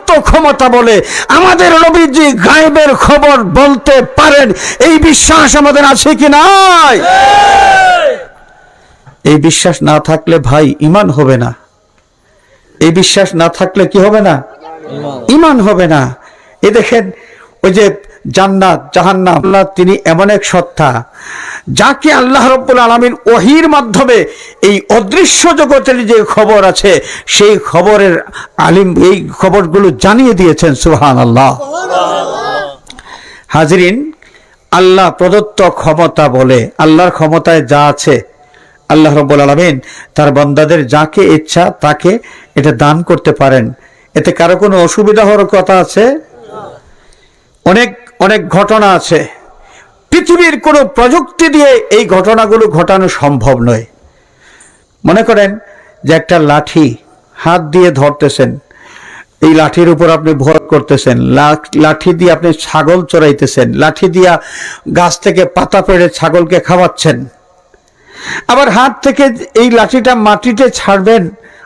প্রদত্ত ক্ষমতা বলে আমাদের নবীজি গায়েবের খবর বলতে পারেন, এই বিশ্বাস আমাদের আছে কি নাই? এই বিশ্বাস না থাকলে ভাই ঈমান হবে না। এই বিশ্বাস না থাকলে কি হবে না? ঈমান হবে না। এই দেখেন, ওই যে জান্নাত জাহান্নাম, আল্লাহ তিনি এমন এক সত্তা যাকে আল্লাহ রাব্বুল আলামিন ওহীর মাধ্যমে এই অদৃশ্য জগতের যে খবর আছে সেই খবরের আলিম, এই খবরগুলো জানিয়ে দিয়েছেন। সুবহানাল্লাহ। হাজরিন, আল্লাহ প্রদত্ত ক্ষমতা বলে, আল্লাহর ক্ষমতায় যা আছে আল্লাহ রাব্বুল আলামিন তার বান্দাদের যাকে ইচ্ছা তাকে এটা দান করতে পারেন। এতে কারো কোনো অসুবিধা হওয়ার কথা আছে? অনেক অনেক ঘটনা আছে, পৃথিবীর কোনো প্রযুক্তি দিয়ে এই ঘটনাগুলো ঘটানো সম্ভব নয়। মনে করেন যে একটা লাঠি হাত দিয়ে ধরতেছেন, এই লাঠির উপর আপনি ভর করতেছেন, লাঠি দিয়ে আপনি ছাগল চড়াইতেছেন, লাঠি দিয়া গাছ থেকে পাতা পেড়ে ছাগলকে খাওয়াচ্ছেন, আবার হাত থেকে এই লাঠিটা মাটিতে ছাড়বেন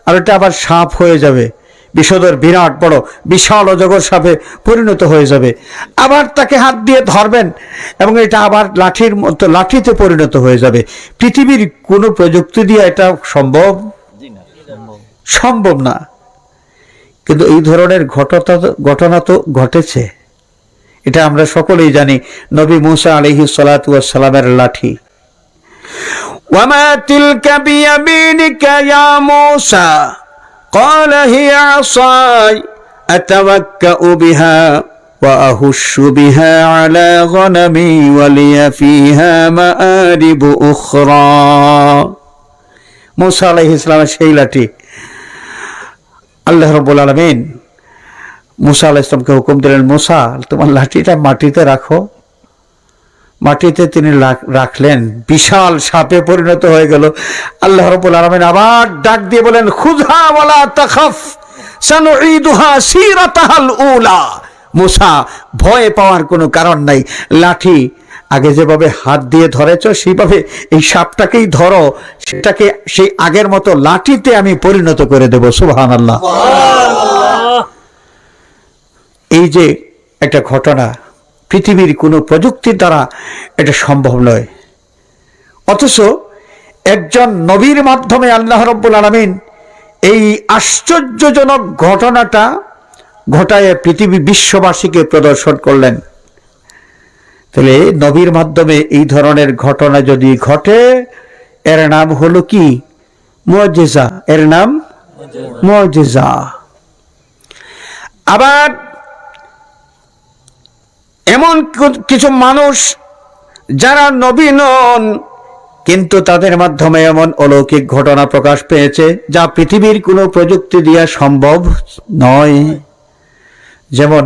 আর এটা আবার সাপ হয়ে যাবে, বিষধর বিরাট বড় বিশাল অজগর সাপে পরিণত হয়ে যাবে। আবার তাকে হাত দিয়ে ধরবেন এবং এটা আবার লাঠির মতো লাঠিতে পরিণত হয়ে যাবে। পৃথিবীর কোনো প্রযুক্তি দিয়ে এটা সম্ভব না। কিন্তু এই ধরনের ঘটনা তো ঘটেছে, এটা আমরা সকলেই জানি। নবী মূসা আলাইহিস সালাতু ওয়াস সালামের লাঠি। ওয়ামা তিলকা বিয়ামিনিকা ইয়া মূসা قال هي عصاي أتوكأ بها وأهش بها على غنمي ولي فيها مآرب أخرى। মূসা আলাইহিস সালামের সেই লাঠি। আল্লাহ রাব্বুল আলামিন মূসা আলাইহিস সালামকে হুকুম দিলেন, মূসা তোমার লাঠিটা মাটিতে রাখো। মাটিতে তিনি রাখলেন, বিশাল সাপে পরিণত হয়ে গেল। আল্লাহ রাব্বুল আলামিন আবার ডাক দিয়ে বলেন, খুযহা ওয়ালা তাখাফ সানুঈদুহা সিরাতাহাল উলা। মূসা, ভয় পাওয়ার কোনো কারণ নাই, লাঠি আগে যেভাবে হাত দিয়ে ধরেছ সেইভাবে এই সাপটাকেই ধরো, সেটাকে সেই আগের মতো লাঠিতে আমি পরিণত করে দেব। সুবহানাল্লাহ। এই যে একটা ঘটনা, পৃথিবীর কোনো প্রযুক্তির দ্বারা এটা সম্ভব নয়, অথচ একজন নবীর মাধ্যমে আল্লাহ রাব্বুল আলামিন এই আশ্চর্যজনক ঘটনাটা ঘটায় পৃথিবী বিশ্ববাসীকে প্রদর্শন করলেন। তাহলে নবীর মাধ্যমে এই ধরনের ঘটনা যদি ঘটে, এর নাম হলো কি? মুআজিজা। এর নাম মুআজিজা। আবার এমন কিছু মানুষ যারা নবী নন, কিন্তু তাদের মাধ্যমে এমন অলৌকিক ঘটনা প্রকাশ পেয়েছে যা পৃথিবীর কোনো প্রযুক্তি দিয়ে সম্ভব নয়। যেমন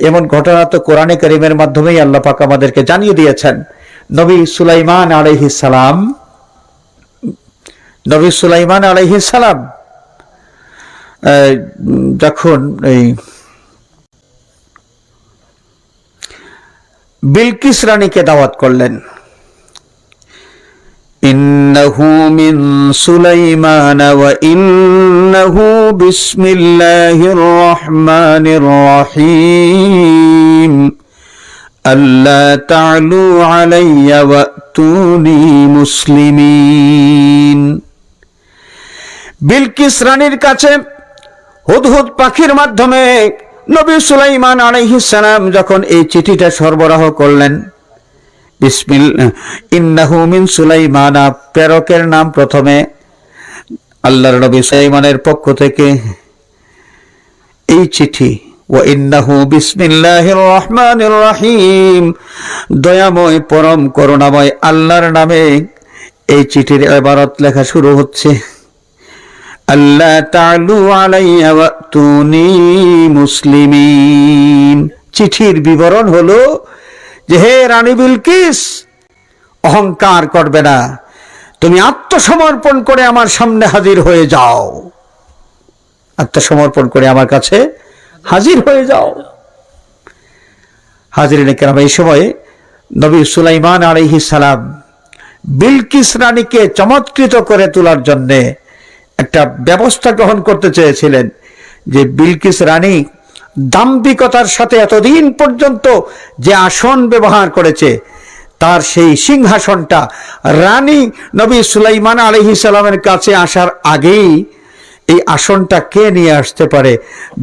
এমন ঘটনা তো কোরআনে কারীমের মাধ্যমেই আল্লাহ পাক আমাদেরকে জানিয়ে দিয়েছেন। নবী সুলাইমান আলাইহিস সালাম যখন এই বিলকিস রানীকে দাওয়াত করলেন, ইন্নাহু মিন সুলাইমান ওয়া ইন্নাহু বিসমিল্লাহির রহমানির রহিম আল্লা তা'লু আলাইয়া ওয়াতুনি মুসলিমিন। বিলকিস রানীর কাছে হুদহুদ পাখির মাধ্যমে নবী সুলাইমান আলাইহিস সালাম যখন এই চিঠিটা সরবরাহ করলেন, ইন্নাহু মিন সুলাইমান, প্রেরকের নাম প্রথমে আল্লাহর নবী সুলাইমানের পক্ষ থেকে এই চিঠি, ওয়া ইন্নাহু বিসমিল্লাহির রহমানির রহিম, দয়াময় পরম করুণাময় আল্লাহর নামে এই চিঠির ইবারত লেখা শুরু হচ্ছে, আল্লাহ তা'লু আলাইয়া ওয়াতুনি মুসলিমিন। চিঠির বিবরণ হলো যে, হে রানী বিলকিস, অহংকার করবে না, তুমি আত্মসমর্পণ করে আমার সামনে হাজির হয়ে যাও, আত্মসমর্পণ করে আমার কাছে হাজির হয়ে যাও। হাজিরিনে কেরাম, এই সময় নবী সুলাইমান আলাইহিস সালাম বিলকিস রানীকে চমৎকৃত করে তোলার জন্যে একটা ব্যবস্থা গ্রহণ করতে চেয়েছিলেন, যে বিলকিস রানী দাম্ভিকতার সাথে এতদিন পর্যন্ত যে আসন ব্যবহার করেছে, তার সেই সিংহাসনটা রানী নবী সুলাইমান আলাইহিস সালামের কাছে আসার আগেই এই আসনটা কে নিয়ে আসতে পারে?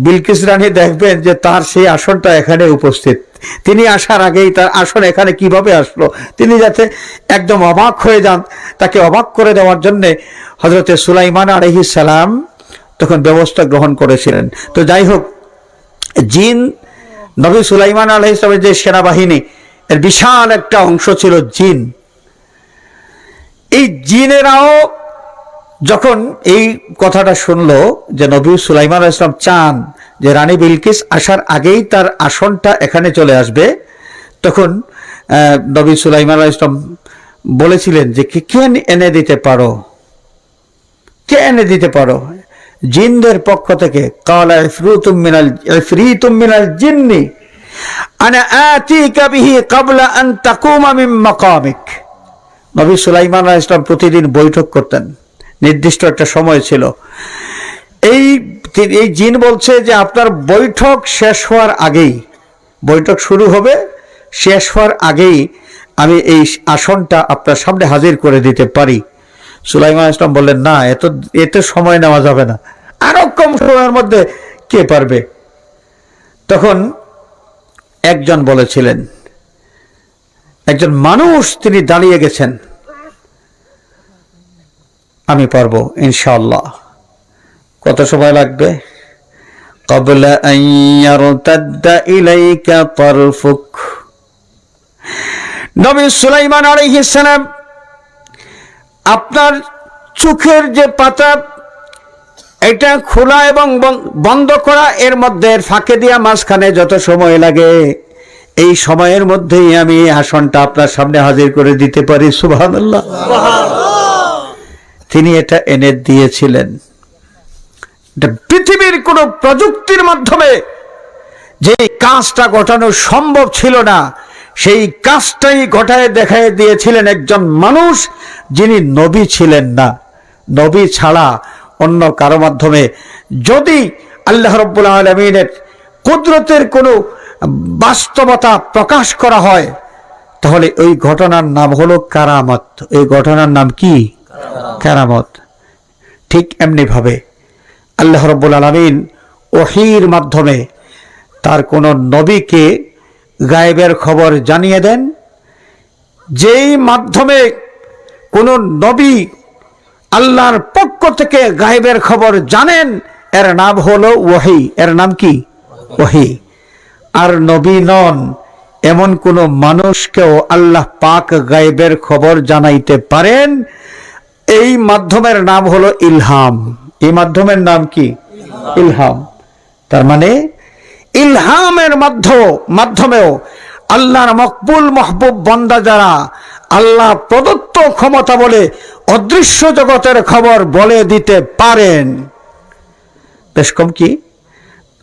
বিলকিস রানী দেখবেন যে তার সেই আসনটা এখানে উপস্থিত। তিনি আসার আগেই তার আসন এখানে কিভাবে আসলো, তিনি যাতে একদম অবাক হয়ে যান, তাকে অবাক করে দেওয়ার জন্যে হযরতে সুলাইমান আলাইহিস সালাম তখন ব্যবস্থা গ্রহণ করেছিলেন। তো যাই হোক, জিন, নবী সুলাইমান আলাইহিস সালামের যে সেনাবাহিনী, এর বিশাল একটা অংশ ছিল জিন। এই জিনেরাও যখন এই কথাটা শুনলো যে নবী সুলাইমান আলাইহিস সালাম চান যে রানী বিলকিস আসার আগেই তার আসনটা এখানে চলে আসবে, তখন নবী সুলাইমান আলাইহিস সালাম বলেছিলেন যে কে এনে দিতে পারো, কে এনে দিতে পারো? জিনদের পক্ষ থেকে ক্বালা ইফরিতুম মিনাল জিন্নি আনা আতিকা বিহি ক্বাবলা আন তাকুমা মিন মাকামিক। নবী সুলাইমান আলাইহিস সালাম প্রতিদিন বৈঠক করতেন, নির্দিষ্ট একটা সময় ছিল। এই জিন বলছে যে আপনার বৈঠক শেষ হওয়ার আগেই, বৈঠক শুরু হবে, শেষ হওয়ার আগেই আমি এই আসনটা আপনার সামনে হাজির করে দিতে পারি। সুলাইমান আলাইহিস সালাম বললেন, না, এত সময় নেওয়া যাবে না, আরো কম সময়ের মধ্যে কে পারবে? তখন একজন বলেছিলেন, একজন মানুষ তিনি দাঁড়িয়ে গেছেন, আমি পারবো ইনশাআল্লাহ। কত সময় লাগবে? ক্বাবলা আন ইয়ারতাদ্দা ইলাইকা তারফুক। নবী সুলাইমান আলাইহিস সালাম আপনার চোখের যে পাতা, এটা খোলা এবং বন্ধ করা, এর মধ্যে ফাঁকে দিয়া মাঝখানে যত সময় লাগে, এই সময়ের মধ্যেই আমি আসনটা আপনার সামনে হাজির করে দিতে পারি। সুবহানাল্লাহ। তিনি এটা এনে দিয়েছিলেন। এটা পৃথিবীর কোন প্রযুক্তির মাধ্যমে যে কাজটা ঘটানো সম্ভব ছিল না, সেই কাজটাই ঘটায় দেখায় দিয়েছিলেন একজন মানুষ, যিনি নবী ছিলেন না। নবী ছাড়া অন্য কারো মাধ্যমে যদি আল্লাহ রাব্বুল আলামিনের কুদরতের কোনো বাস্তবতা প্রকাশ করা হয়, তাহলে ওই ঘটনার নাম হলো কারামত। এই ঘটনার নাম কি? কারামত। ঠিক এমনি ভাবে আল্লাহ রাব্বুল আলামিন ওহীর মাধ্যমে তার কোন নবীকে গায়েবের খবর জানিয়ে দেন। যেই মাধ্যমে কোন নবী আল্লাহর পক্ষ থেকে গায়েবের খবর জানেন, এর নাম হলো ওহী। এর নাম কি? ওহী। আর নবী নন এমন কোন মানুষকেও আল্লাহ পাক গায়েবের খবর জানাইতে পারেন। এই মাধ্যমের নাম হলো ইলহাম। এই মাধ্যমের নাম কি? ইলহাম। তার মানে ইলহামের মাধ্যমেও আল্লাহর মকবুল মাহবুব বান্দা যারা, আল্লাহ প্রদত্ত ক্ষমতা বলে অদৃশ্য জগতের খবর বলে দিতে পারেন। বেশ কম কি?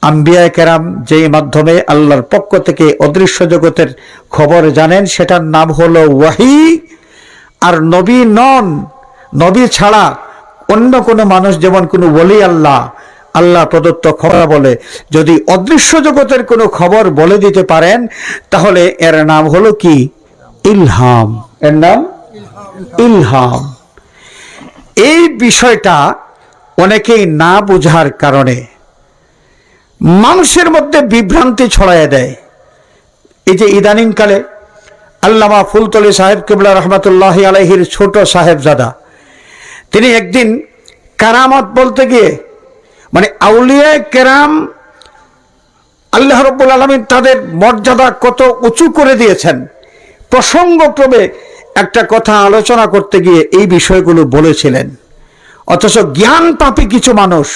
আম্বিয়া কেরাম যেই মাধ্যমে আল্লাহর পক্ষ থেকে অদৃশ্য জগতের খবর জানেন, সেটার নাম হলো ওয়াহী। আর নবী নন, নবী ছাড়া অন্য কোনো মানুষ, যেমন কোনো ওলি আল্লাহ প্রদত্ত খবর বলে যদি অদৃশ্য জগতের কোনো খবর বলে দিতে পারেন, তাহলে এর নাম হলো কি? ইলহাম। এর নাম ইলহাম। এই বিষয়টা অনেকেই না বোঝার কারণে মানুষের মধ্যে বিভ্রান্তি ছড়ায় দেয়। এই যে ইদানিং কালে আল্লামা ফুলতলি সাহেব কিবলা রহমাতুল্লাহি আলাইহির ছোট সাহেবজাদা, তিনি একদিন কারামত বলতে গিয়ে, মানে আউলিয়া কেরাম, আল্লাহ রাব্বুল আলামিন তাদের মর্যাদা কত উঁচু করে দিয়েছেন, প্রসঙ্গক্রমে একটা কথা আলোচনা করতে গিয়ে এই বিষয়গুলো বলেছিলেন। অথচ জ্ঞান পাপী কিছু মানুষ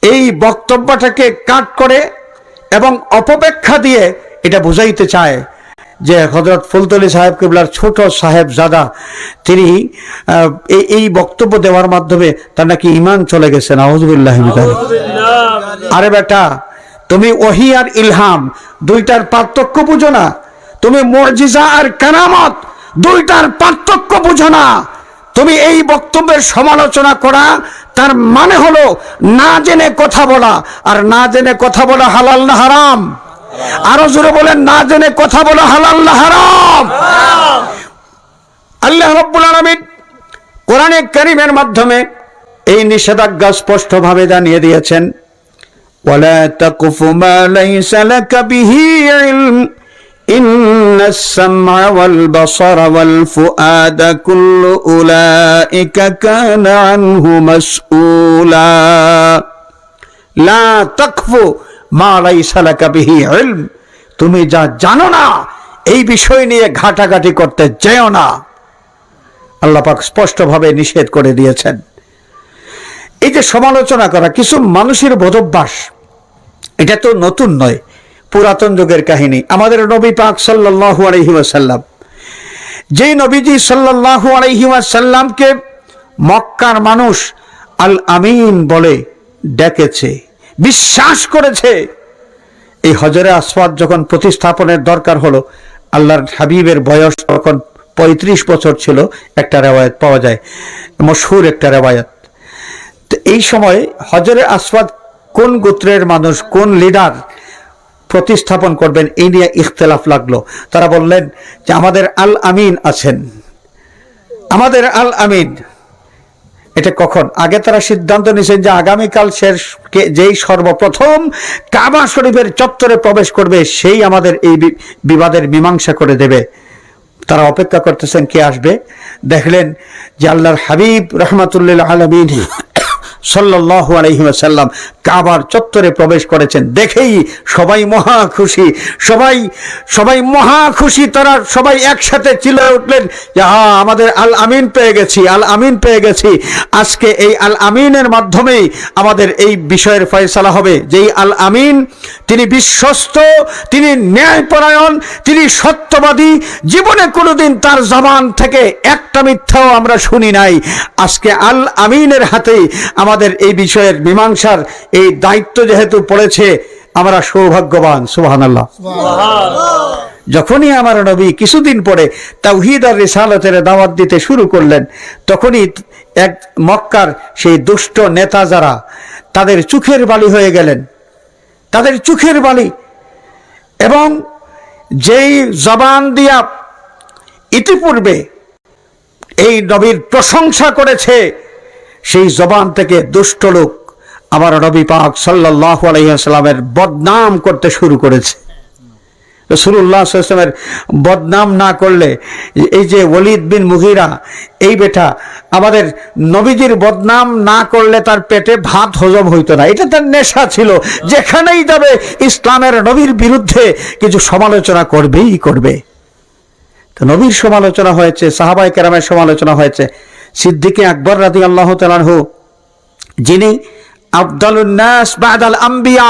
এই বক্তব্যটাকে কাট করে এবং অপব্যাখ্যা দিয়ে এটা বুঝাইতে চায় যে হযরত ফুলতলি সাহেব কিবলার ছোট সাহেবজাদা, তিনি এই বক্তব্য দেওয়ার মাধ্যমে তার নাকি ঈমান চলে গেছে। নাউযুবিল্লাহ। আরে বেটা, তুমি ওহী আর ইলহাম দুইটার পার্থক্য বুঝো না? তুমি মুজিজা আর কারামত দুইটার পার্থক্য বুঝো না? তুমি এই বক্তব্যের সমালোচনা করা তার মানে হলো না জেনে কথা বলা। আর না জেনে কথা বলা হালাল না হারাম? আরো জোরে বলেন, না জেনে কথা বলা হালাল না হারাম? আল্লাহ রাব্বুল আলামিন কোরআনে কারীমের মাধ্যমে এই নিষেধাজ্ঞা স্পষ্টভাবে জানিয়ে দিয়েছেন, ওয়ালা তাকফু মা লাইসা লাকা বিহি ইলম ইন্নাস সামআ ওয়াল বাসারা ওয়াল ফুআদা কুল্লু উলাইকা কানা আনহু মাসউলা। লা তাকফু মা লাইসা লাকা বিহি ইলম, তুমি যা জানো না এই বিষয় নিয়ে ঘাটাঘাটি করতে যেও না। আল্লাহ পাক স্পষ্টভাবে নিষেধ করে দিয়েছেন। এই যে সমালোচনা করা কিছু মানুষের বদভ্যাস, এটা তো নতুন নয়, পুরাতন যুগের কাহিনী। আমাদের নবী পাক সাল্লাল্লাহু আলাইহি ওয়াসাল্লাম, যেই নবীজি সাল্লাল্লাহু আলাইহি ওয়াসাল্লামকে মক্কার মানুষ আল আমিন বলে ডেকেছে, বিশ্বাস করেছে। এই হজরে আসওয়াদ যখন প্রতিস্থাপনের দরকার হলো, আল্লাহর হাবিবের বয়স তখন 35 বছর ছিল, একটা রেওয়ায়াত পাওয়া যায়, মশহুর একটা রেওয়ায়াত। তো এই সময় হজরে আসওয়াদ কোন গোত্রের মানুষ, কোন লিডার প্রতিস্থাপন করবেন, এই নিয়ে ইখতিলাফ লাগলো। তারা বললেন যে আমাদের আল আমিন আছেন, আমাদের আল আমিন। এটা কখন? আগে তারা সিদ্ধান্ত নিয়েছেন যে আগামীকাল যেই সর্বপ্রথম কাবা শরীফের চত্বরে প্রবেশ করবে সেই আমাদের এই বিবাদের মীমাংসা করে দেবে। তারা অপেক্ষা করতেছেন কে আসবে। দেখলেন যে আল্লাহর হাবিব রাহমাতুল্লিল আলামিন সাল্লাল্লাহু আলাইহি ওয়াসাল্লাম কাবার চত্বরে প্রবেশ করেছেন। দেখেই সবাই মহা খুশি, সবাই মহা খুশি। তারা সবাই একসাথে চিল্লায়ে উঠলেন যে হ্যাঁ, আমাদের আল আমিন পেয়ে গেছি, আল আমিন পেয়ে গেছি। আজকে এই আল আমিনের মাধ্যমেই আমাদের এই বিষয়ের ফয়সালা হবে। যেই আল আমিন, তিনি বিশ্বস্ত, তিনি ন্যায়পরায়ণ, তিনি সত্যবাদী। জীবনে কোনোদিন তার জবান থেকে একটা মিথ্যাও আমরা শুনি নাই। আজকে আল আমিনের হাতেই আমাদের এই বিষয়ের মীমাংসার এই দায়িত্ব যেহেতু পড়েছে, আমরা সৌভাগ্যবান। সুবহানাল্লাহ। যখনই আমার নবী কিছুদিন পরে তাওহীদ আর রিসালাতের দাওয়াত দিতে শুরু করলেন, তখনই এক মক্কার সেই দুষ্ট নেতা যারা, তাদের চোখের বালি হয়ে গেলেন, তাদের চোখের বালি। এবং যেই জবান দিয়া ইতিপূর্বে এই নবীর প্রশংসা করেছে, সেই জবান থেকে দুষ্ট লোক আমার নবী পাক সাল্লাল্লাহু আলাইহি ওয়াসাল্লামের বদনাম করতে শুরু করেছে। রাসূলুল্লাহ সাল্লাল্লাহু আলাইহি ওয়াসাল্লামের বদনাম না করলে, এই যে ওলীদ বিন মুগীরা, এই বেটা আমাদের নবীজির বদনাম না করলে তার পেটে ভাত হজম হইতো না। এটা তার নেশা ছিল, যেখানেই যাবে ইসলামের নবীর বিরুদ্ধে কিছু সমালোচনা করবেই করবে। তো নবীর সমালোচনা হয়েছে, সাহাবায়ে কেরামের সমালোচনা হয়েছে। সিদ্দিকে আকবর রাদিয়াল্লাহু তাআলা আনহু, যিনি আফদালুন নাস বাদাল আম্বিয়া,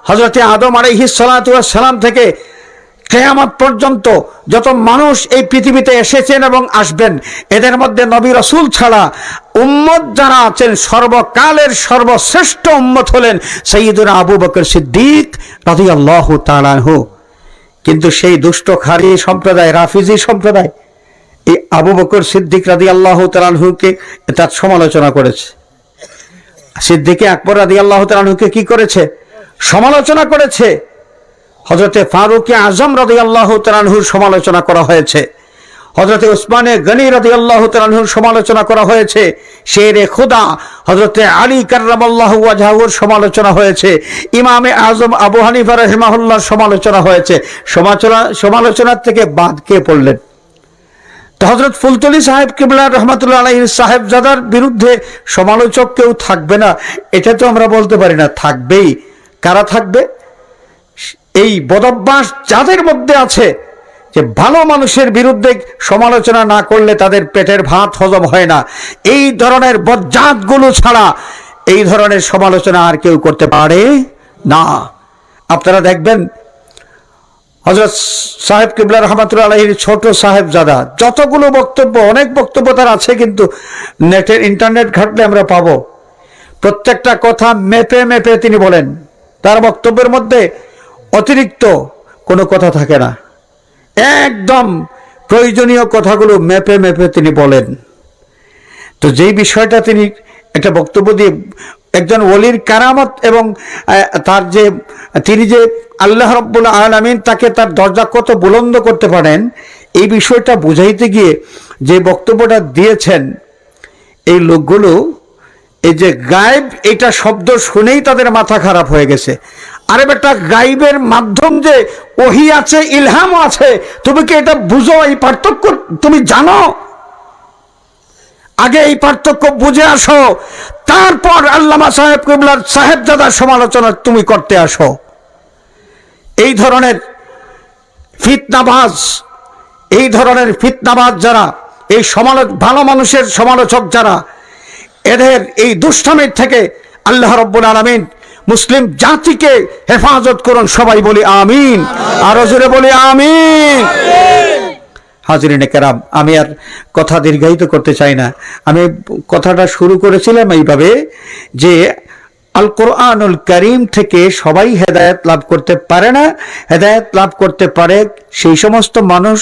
হযরতে আদম আলাইহিস সালাতু ওয়াস সালাম থেকে কিয়ামত পর্যন্ত যত মানুষ এই পৃথিবীতে এসেছেন এবং আসবেন, এদের মধ্যে নবী রাসূল ছাড়া উম্মত যারা আছেন, সর্বকালের সর্বশ্রেষ্ঠ উম্মত হলেন সাইয়্যিদুনা আবু বকর সিদ্দিক রাদিয়াল্লাহু তাআলা আনহু। কিন্তু সেই দুষ্ট খারি সম্প্রদায়, রাফিজি সম্প্রদায়, এই আবু বকর সিদ্দিক রাদিয়াল্লাহু তাআলা আনহুকে তার সমালোচনা করেছে। সিদ্দিকে আকবর রাদিয়াল্লাহু তাআলা আনহুকে কি করেছে? সমালোচনা করেছে। হযরতে ফারুক আজম রাদিয়াল্লাহু তাআলা আনহুর সমালোচনা করা হয়েছে। হযরতে উসমানে গনি রাদিয়াল্লাহু তাআলা আনহুর সমালোচনা করা হয়েছে। শেরে খোদা হযরতে আলী কাররামাল্লাহু ওয়াজহাহুর সমালোচনা হয়েছে। ইমামে আজম আবু হানিফা রাহিমাহুল্লাহর সমালোচনা হয়েছে। সমালোচনার থেকে বাদ কে পড়লেন? তো হযরত ফুলতলি সাহেব কিবলা রহমাতুল্লাহ আলাইহির সাহেবজাদার বিরুদ্ধে সমালোচক কেউ থাকবে না, এটা তো আমরা বলতে পারি না। থাকবেই। কারা থাকবে? এই বদভ্যাস যাদের মধ্যে আছে, যে ভালো মানুষের বিরুদ্ধে সমালোচনা না করলে তাদের পেটের ভাত হজম হয় না, এই ধরনের বজ্জাতগুলো ছাড়া এই ধরনের সমালোচনা আর কেউ করতে পারে না। আপনারা দেখবেন হযরত সাহেব কিবলা রহমাতুল্লাহ আলাইহির ছোট সাহেবজাদা যতগুলো বক্তব্য, অনেক বক্তব্য তার আছে, কিন্তু নেটের ইন্টারনেট ঘাটলে আমরা পাবো। প্রত্যেকটা কথা মেপে মেপে তিনি বলেন। তার বক্তব্যের মধ্যে অতিরিক্ত কোনো কথা থাকে না, একদম প্রয়োজনীয় কথাগুলো মেপে মেপে তিনি বলেন। তো যেই বিষয়টা তিনি একটা বক্তব্য দিয়ে একজন ওলির কারামত এবং তার যে তিনি যে আল্লাহ রাব্বুল আলামিন তাকে তার দরজা কত বুলন্দ করতে পারেন এই বিষয়টা বুঝাইতে গিয়ে যে বক্তব্যটা দিয়েছেন, এই লোকগুলো এই যে গায়েব এটা শব্দ শুনেই তাদের মাথা খারাপ হয়ে গেছে। আরে বেটা, গায়েবের মাধ্যম যে ওহী আছে, ইলহামও আছে, তুমি কি এটা বুঝো? এই পার্থক্য তুমি জানো? আগে এই পার্থক্য বুঝে আসো, তারপর আল্লামা সাহেব কিবলার সাহেবজাদার সমালোচনা তুমি করতে আসো। এই ধরনের ফিতনাবাজ যারা, এই ভালো মানুষের সমালোচক যারা, এদের এই দুষ্টামির থেকে আল্লাহ রাব্বুল আলামিন মুসলিম জাতিকে হেফাজত করুন। সবাই বলি আমিন, আরো জোরে বলি আমিন। হাজরিনে কেরাম, আমি আর কথা দীর্ঘায়িত করতে চাই না। আমি কথাটা শুরু করেছিলাম এইভাবে যে আল কোরআনুল কারীম থেকে সবাই হেদায়েত লাভ করতে পারে না। হেদায়েত লাভ করতে পারে সেই সমস্ত মানুষ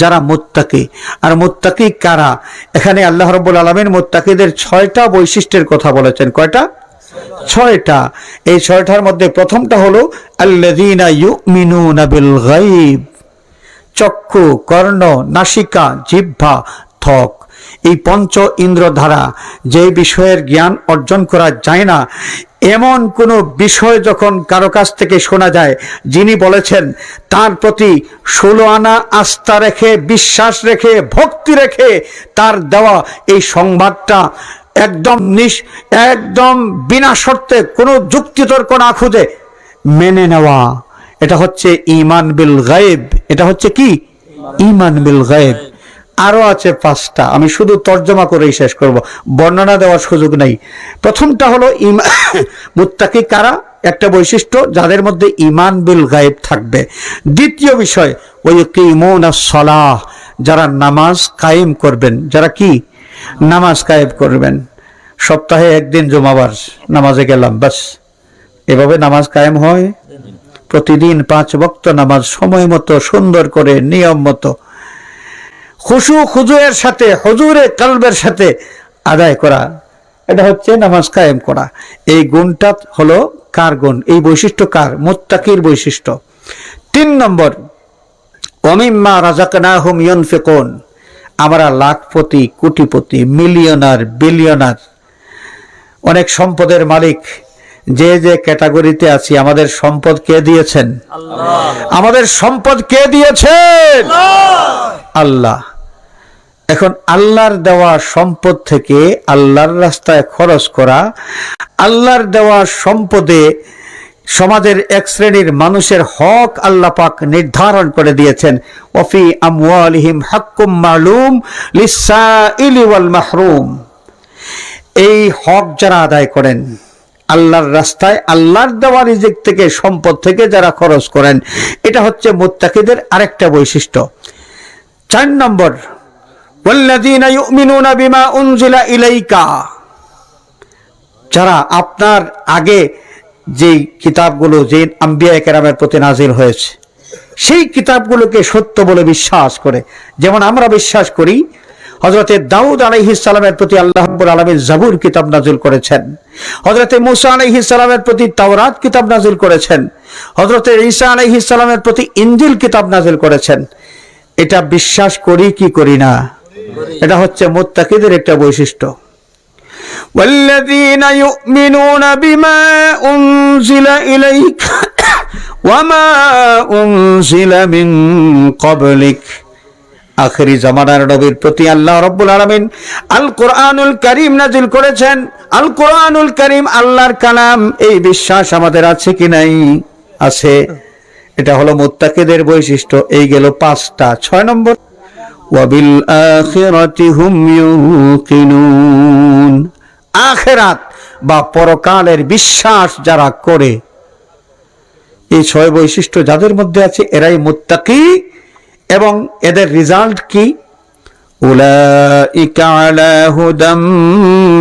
যারা মুত্তাকি। আর মুত্তাকি কারা? এখানে আল্লাহ রাব্বুল আলামিন মুত্তাকিদের 6টা বৈশিষ্ট্যের কথা বলেছেন। কয়টা? 6টা। এই 6টার মধ্যে প্রথমটা হলো আল্লাযীনা ইউমিনুনা বিল গায়ব। চক্ষু, কর্ণ, নাসিকা, জিহ্বা, ত্বক, এই পঞ্চ ইন্দ্র দ্বারা যে বিষয়ের জ্ঞান অর্জন করা যায় না, এমন কোনো বিষয় যখন কারো কাছ থেকে শোনা যায়, যিনি বলেছেন তার প্রতি 16 আনা আস্থা রেখে, বিশ্বাস রেখে, ভক্তি রেখে তার দেওয়া এই সংবাদটা একদম বিনা শর্তে, কোনো যুক্তিতর্ক না খুঁজে মেনে নেওয়া, এটা হচ্ছে ঈমান বিল গায়ব। এটা হচ্ছে কি? ঈমান বিল গায়ব। আরো আছে 5টা, আমি শুধু তর্জমা করেই শেষ করব, বর্ণনা দেওয়ার সুযোগ নাই। প্রথমটা হলো মুত্তাকি কারা? একটা বৈশিষ্ট্য, যাদের মধ্যে ঈমান বিল গায়ব থাকবে। দ্বিতীয় বিষয় ওয়াকিমুনাস সালাহ, যারা নামাজ কায়েম করবেন। যারা কি? নামাজ কায়েম করবেন। সপ্তাহে একদিন জুমাবার নামাজে গেলাম, বাস, এভাবে নামাজ কায়েম হয়? প্রতিদিন 5 ওয়াক্ত নামাজ সময় মতো, সুন্দর করে, নিয়ম মতো, খুশু খুজুয়ের সাথে, হুজুরে কলবের সাথে আদায় করা, এটা হচ্ছে নামাজ কায়েম করা। এই গুণটা হলো কার গুণ? এই বৈশিষ্ট্য কার? মুত্তাকির বৈশিষ্ট্য। 3 নম্বর ওয়ামিম্মা রাযাকনাহুম ইউনফিকুন। আমরা লাখপতি, কোটিপতি, মিলিয়নার, বিলিয়নার, অনেক সম্পদের মালিক, যে যে ক্যাটাগরিতে আছি, আমাদের সম্পদ কে দিয়েছেন? আল্লাহ। আমাদের সম্পদ কে দিয়েছেন? আল্লাহ। এখন আল্লাহর দেওয়া সম্পদ থেকে আল্লাহর রাস্তায় খরচ করা, আল্লাহর দেওয়া সম্পদে সমাজের এক শ্রেণীর মানুষের হক আল্লাহ পাক নির্ধারণ করে দিয়েছেন। ওয়াফি আমওয়ালিহিম হাক্কুম মালুম লিসসাইলি ওয়াল মাহরুম। এই হক যারা আদায় করেন আল্লাহর রাস্তায়, আল্লাহর দেওয়া রিজিক থেকে, সম্পদ থেকে যারা খরচ করেন, এটা হচ্ছে মুত্তাকিদের আরেকটা বৈশিষ্ট্য। 4 নম্বর ওয়াল্লাযীনা ইউমিনুনা বিমা উনজিলা ইলাইকা। যারা আপনার আগে যে কিতাবগুলো, যে আম্বিয়া কেরামের প্রতি নাজিল হয়েছে, সেই কিতাবগুলোকে সত্য বলে বিশ্বাস করে। যেমন আমরা বিশ্বাস করি হযরতে দাউদ আলাইহিস সালামের প্রতি আল্লাহ রাব্বুল আলামিন জাবুর কিতাব নাজিল করেছেন, হযরতে মূসা আলাইহিস সালামের প্রতি তাওরাত কিতাব নাজিল করেছেন, হযরতে ঈসা আলাইহিস সালামের প্রতি ইনজিল কিতাব নাজিল করেছেন। এটা বিশ্বাস করি কি করি না? এটা হচ্ছে মুত্তাকিদের একটা বৈশিষ্ট্য। ওয়াল্লাযীনা ইউমিনুনা বিমা উনজিলা ইলাইকা ওয়া মা উনজিলা মিন ক্বাবলিক। আখেরি জামানার নবীর প্রতি আল্লাহ রাব্বুল আলামিন আল কোরআনুল কারীম নাজিল করেছেন। আল কোরআনুল কারীম আল্লাহর কালাম, এই বিশ্বাস আমাদের আছে কি নাই? আছে। এটা হলো মুত্তাকিদের বৈশিষ্ট্য। এই গেল 5টা। 6 নম্বর ওয়াবিল আখিরাতি হুম ইউকিনুন। আখিরাত বা পরকালের বিশ্বাস যারা করে, এই 6 বৈশিষ্ট্য যাদের মধ্যে আছে, এরাই মুত্তাকি। এবং এদের রেজাল্ট কি? উলাইকা আলা হুদাম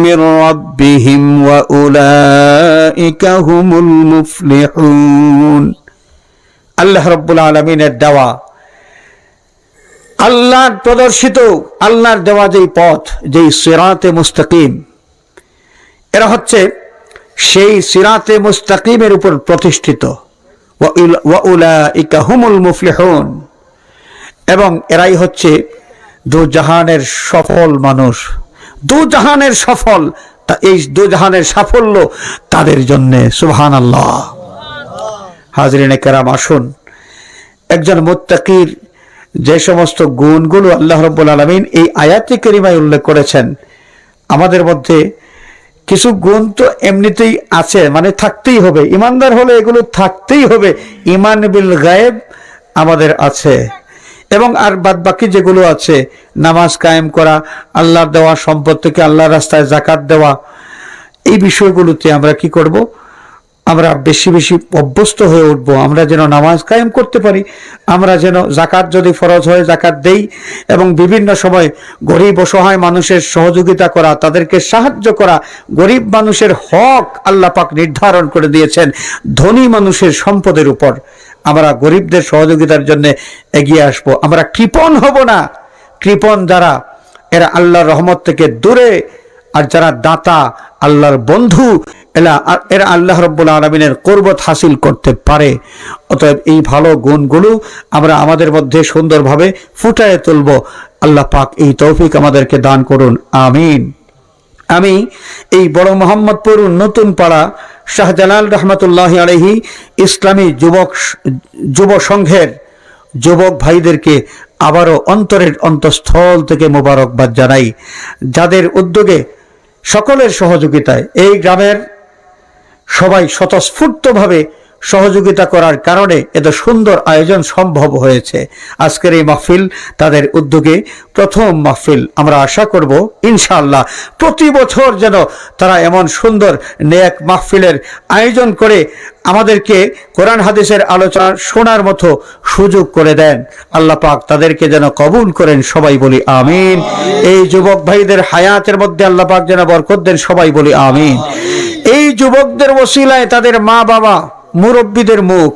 মির রাব্বিহিম ওয়া উলাইকা হুমুল মুফলিহুন। আল্লাহ রাব্বুল আলামিনের দেওয়া, আল্লাহর প্রদর্শিত, আল্লাহর দেওয়া যেই পথ, যেই সিরাতে মুস্তাকিম, এরা হচ্ছে সেই সিরাতে মুস্তাকিমের উপর প্রতিষ্ঠিত। ওয়া উলাইকা হুমুল মুফলিহুন, এবং এরাই হচ্ছে দুজাহানের সফল মানুষ, দুজাহানের সফল। এই দুজাহানের সাফল্য তাদের জন্য। সুবহানাল্লাহ। হাজরিনে কেরাম, আসুন একজন মুত্তাকির যে সমস্ত গুণগুলো আল্লাহ রাব্বুল আলামিন এই আয়াতে কারিমায় উল্লেখ করেছেন, আমাদের মধ্যে কিছু গুণ তো এমনিতেই আছে, মানে থাকতেই হবে। ইমানদার হলে এগুলো থাকতেই হবে। ঈমান বিল গায়েব আমাদের আছে, এবং আর বাদ বাকি যেগুলো আছে, নামাজ কায়েম করা, আল্লাহর দেওয়া সম্পদ থেকে আল্লাহর রাস্তায় যাকাত দেওয়া, এই বিষয়গুলোতে আমরা কি করব? আমরা বেশি বেশি অভ্যস্ত হয়ে উঠব। আমরা যেন নামাজ কায়েম করতে পারি, আমরা যেন যাকাত যদি ফরজ হয় যাকাত দেই, এবং বিভিন্ন সময় গরিব অসহায় মানুষের সহযোগিতা করা, তাদেরকে সাহায্য করা। গরিব মানুষের হক আল্লাহ পাক নির্ধারণ করে দিয়েছেন ধনী মানুষের সম্পদের উপর। আমরা গরিবদের সহযোগিতার জন্য এগিয়ে আসব। আমরা কৃপণ হব না। কৃপণ যারা, এরা আল্লাহর রহমত থেকে দূরে, আর যারা দাতা, আল্লাহর বন্ধু, এরা আল্লাহ রাব্বুল আলামিনের কুরবত হাসিল করতে পারে। অতএব এই ভালো গুণগুলো আমরা আমাদের মধ্যে সুন্দরভাবে ফুটায়ে তুলব। আল্লাহ পাক এই তৌফিক আমাদেরকে দান করুন, আমিন। আমি এই বড় মোহাম্মদপুর নতুন পাড়া শাহজালাল রহমতুল্লাহি আলাইহি ইসলামী যুব সংঘের যুবক ভাইদেরকে আবারও অন্তরের অন্তঃস্থল থেকে মোবারকবাদ জানাই, যাদের উদ্যোগে, সকলের সহযোগিতায় এই গ্রামের সবাই স্বতঃস্ফূর্তভাবে সহযোগিতা করার কারণে এত সুন্দর আয়োজন সম্ভব হয়েছে। আজকের এই মাহফিল তাদের উদ্যোগে প্রথম মাহফিল। আমরা আশা করব ইনশাআল্লাহ প্রতি বছর যেন তারা এমন সুন্দর নেক মাহফিলের আয়োজন করে আমাদেরকে কোরআন হাদিসের আলোচনা শোনার মতো সুযোগ করে দেন। আল্লাহ পাক তাদেরকে যেন কবুল করেন, সবাই বলি আমিন। এই যুবক ভাইদের হায়াতের মধ্যে আল্লাহ পাক যেন বরকত দেন, সবাই বলি আমিন। এই যুবকদের ওসিলায় তাদের মা বাবা, মুরব্বীদের মুখ